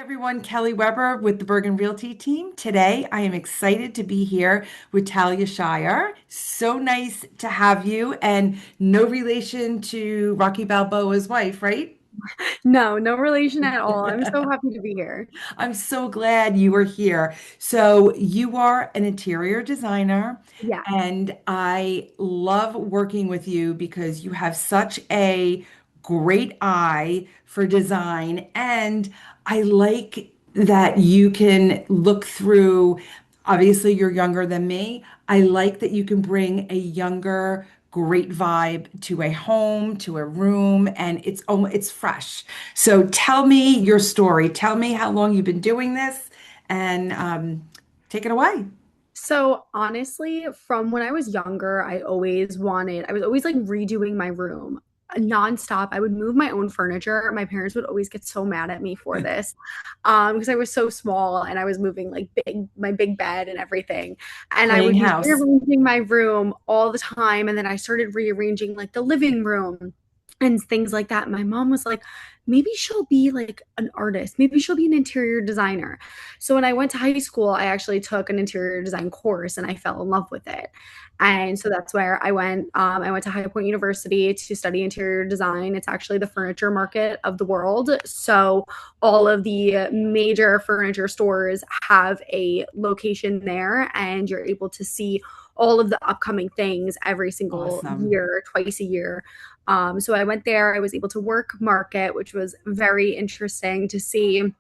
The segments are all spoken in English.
Everyone, Kelly Weber with the Bergen Realty team. Today, I am excited to be here with Talia Scheyer. So nice to have you, and no relation to Rocky Balboa's wife, right? No, no relation at all. I'm so happy to be here. I'm so glad you are here. So, you are an interior designer, Yeah. and I love working with you because you have such a great eye for design. And I like that you can look through, obviously, you're younger than me. I like that you can bring a younger, great vibe to a home, to a room, and it's fresh. So tell me your story. Tell me how long you've been doing this and take it away. So honestly, from when I was younger, I was always like redoing my room nonstop. I would move my own furniture. My parents would always get so mad at me for this, because I was so small and I was moving like my big bed and everything. And I Playing would be house. rearranging my room all the time. And then I started rearranging like the living room and things like that. My mom was like, maybe she'll be like an artist. Maybe she'll be an interior designer. So when I went to high school, I actually took an interior design course and I fell in love with it. And so that's where I went. I went to High Point University to study interior design. It's actually the furniture market of the world. So all of the major furniture stores have a location there, and you're able to see all of the upcoming things every single Awesome. year, twice a year. So I went there. I was able to work market, which was very interesting to see.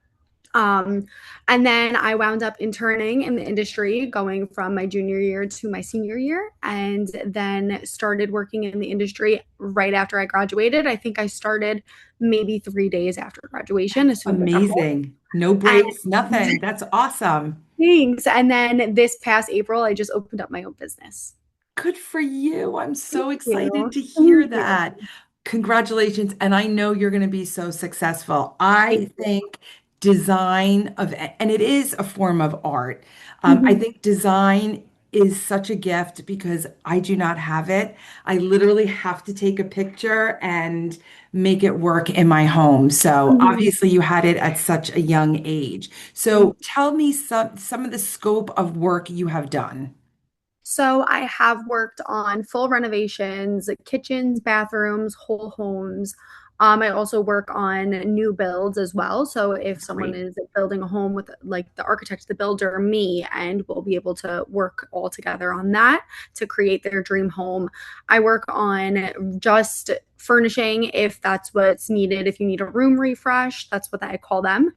um, and then I wound up interning in the industry, going from my junior year to my senior year, and then started working in the industry right after I graduated. I think I started maybe 3 days after graduation, That's as soon as I got home. amazing. No breaks, And nothing. That's awesome. thanks. And then this past April, I just opened up my own business. Good for you. I'm Thank so excited you. to hear Thank you. that. Congratulations. And I know you're going to be so successful. I Thank you. think design of, and it is a form of art. I Mhm. think design is such a gift because I do not have it. I literally have to take a picture and make it work in my home. So Mhm. obviously you had it at such a young age. So tell me some of the scope of work you have done. So I have worked on full renovations, kitchens, bathrooms, whole homes. I also work on new builds as well. So if someone Great. is building a home with like the architect, the builder, me, and we'll be able to work all together on that to create their dream home. I work on just furnishing if that's what's needed. If you need a room refresh, that's what I call them.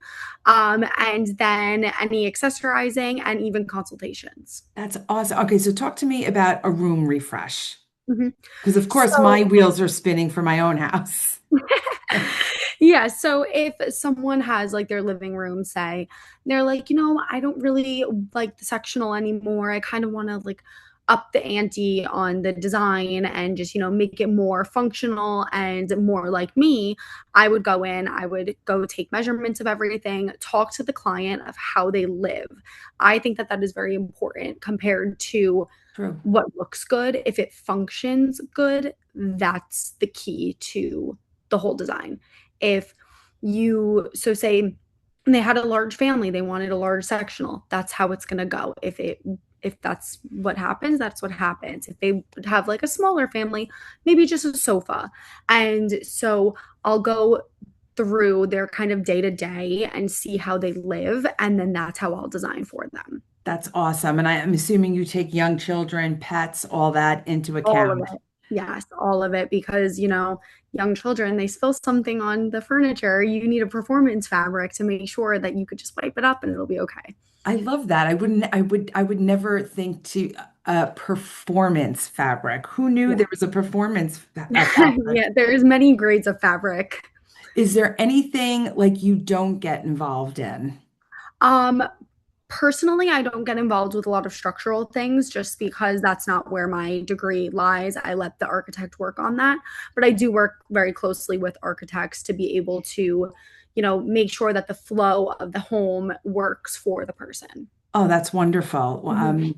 And then any accessorizing and even consultations. That's awesome. Okay, so talk to me about a room refresh. Mhm. Because of course my So, wheels are spinning for my own house. yeah, so if someone has like their living room, say, they're like, I don't really like the sectional anymore. I kind of want to like up the ante on the design and just, make it more functional and more like me. I would go in, I would go take measurements of everything, talk to the client of how they live. I think that that is very important compared to True. what looks good. If it functions good, that's the key to the whole design. If so say they had a large family, they wanted a large sectional, that's how it's going to go. If that's what happens, that's what happens. If they have like a smaller family, maybe just a sofa. And so I'll go through their kind of day to day and see how they live. And then that's how I'll design for them. That's awesome. And I am assuming you take young children, pets, all that into All of account. it. Yes, all of it because, young children, they spill something on the furniture. You need a performance fabric to make sure that you could just wipe it up and it'll be okay. I love that. I would never think to a performance fabric. Who knew Yeah. there was a performance fabric? Yeah, there's many grades of fabric. Is there anything like you don't get involved in? Um, Personally, I don't get involved with a lot of structural things just because that's not where my degree lies. I let the architect work on that, but I do work very closely with architects to be able to, make sure that the flow of the home works for the person. Oh, that's wonderful. Mhm.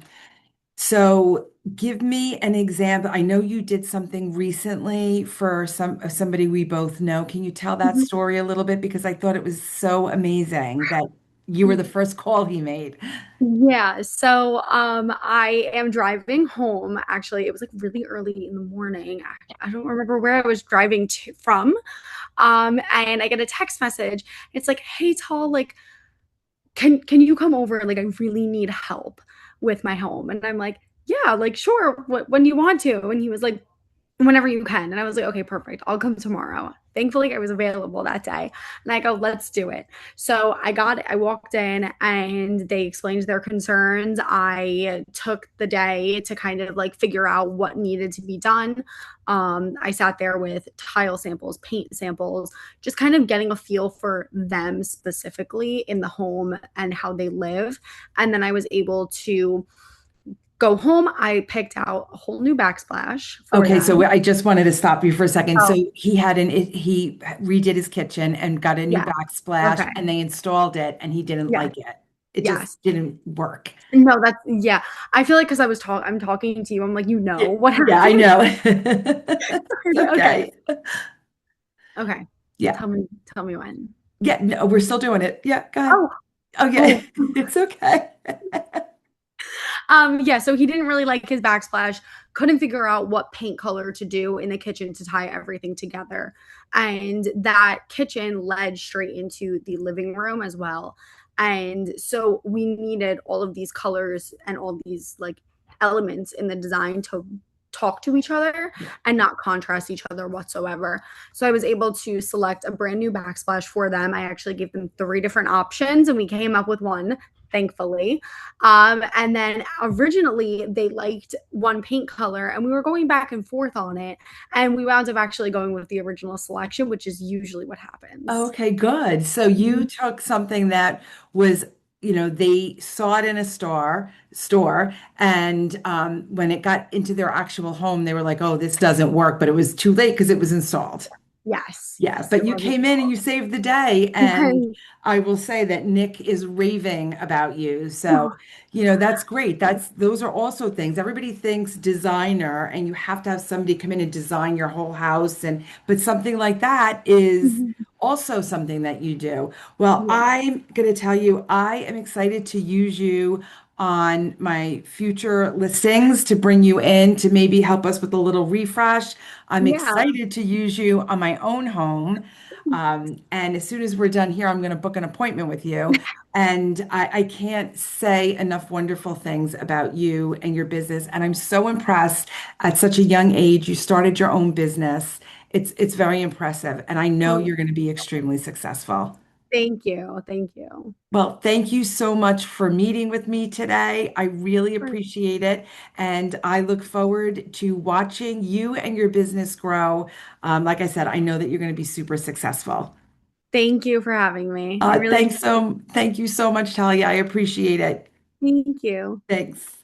So give me an example. I know you did something recently for somebody we both know. Can you tell that Mhm. story a little bit? Because I thought it was so amazing that you were the first call he made. Yeah, so I am driving home. Actually, it was like really early in the morning. I don't remember where I was driving to from. And I get a text message. It's like, "Hey, Tall, like, can you come over? Like, I really need help with my home." And I'm like, "Yeah, like, sure. When do you want to?" And he was like, "Whenever you can." And I was like, "Okay, perfect. I'll come tomorrow." Thankfully, I was available that day. And I go, "Let's do it." So I walked in and they explained their concerns. I took the day to kind of like figure out what needed to be done. I sat there with tile samples, paint samples, just kind of getting a feel for them specifically in the home and how they live. And then I was able to go home. I picked out a whole new backsplash for Okay, so them. I just wanted to stop you for a second. So Oh, he redid his kitchen and got a new yeah. backsplash Okay. and they installed it and he didn't Yes. like it. It just Yes. didn't work. No, that's yeah. I feel like because I'm talking to you, I'm like, Yeah, what yeah, I happened? know. It's Okay. okay. Okay. Yeah. Tell me when. Yeah, no, we're still doing it. Yeah, go ahead. Oh, Oh yeah, oh. it's okay. Yeah, so he didn't really like his backsplash, couldn't figure out what paint color to do in the kitchen to tie everything together. And that kitchen led straight into the living room as well. And so we needed all of these colors and all these like elements in the design to talk to each other Yeah. and not contrast each other whatsoever. So I was able to select a brand new backsplash for them. I actually gave them three different options and we came up with one, thankfully. And then originally they liked one paint color and we were going back and forth on it. And we wound up actually going with the original selection, which is usually what happens. Okay, good. So you Mhm. took something that was, they saw it in a store, and when it got into their actual home, they were like, "Oh, this doesn't work," but it was too late because it was installed. Yes, Yeah, yes, but it you was. came in and you saved the day. And I will say that Nick is raving about you. So, that's great. Those are also things. Everybody thinks designer and you have to have somebody come in and design your whole house. But something like that is also something that you do. Well, Yeah, I'm going to tell you, I am excited to use you on my future listings to bring you in to maybe help us with a little refresh. I'm yeah. excited to use you on my own home. And as soon as we're done here, I'm going to book an appointment with you. And I can't say enough wonderful things about you and your business. And I'm so impressed at such a young age. You started your own business. It's very impressive. And I know Oh, you're going to be extremely successful. thank you. Thank you. Well, thank you so much for meeting with me today. I really appreciate it. And I look forward to watching you and your business grow. Like I said, I know that you're going to be super successful. Thank you for having me. I really Thank you so much, Talia. I appreciate it. thank you. Thanks.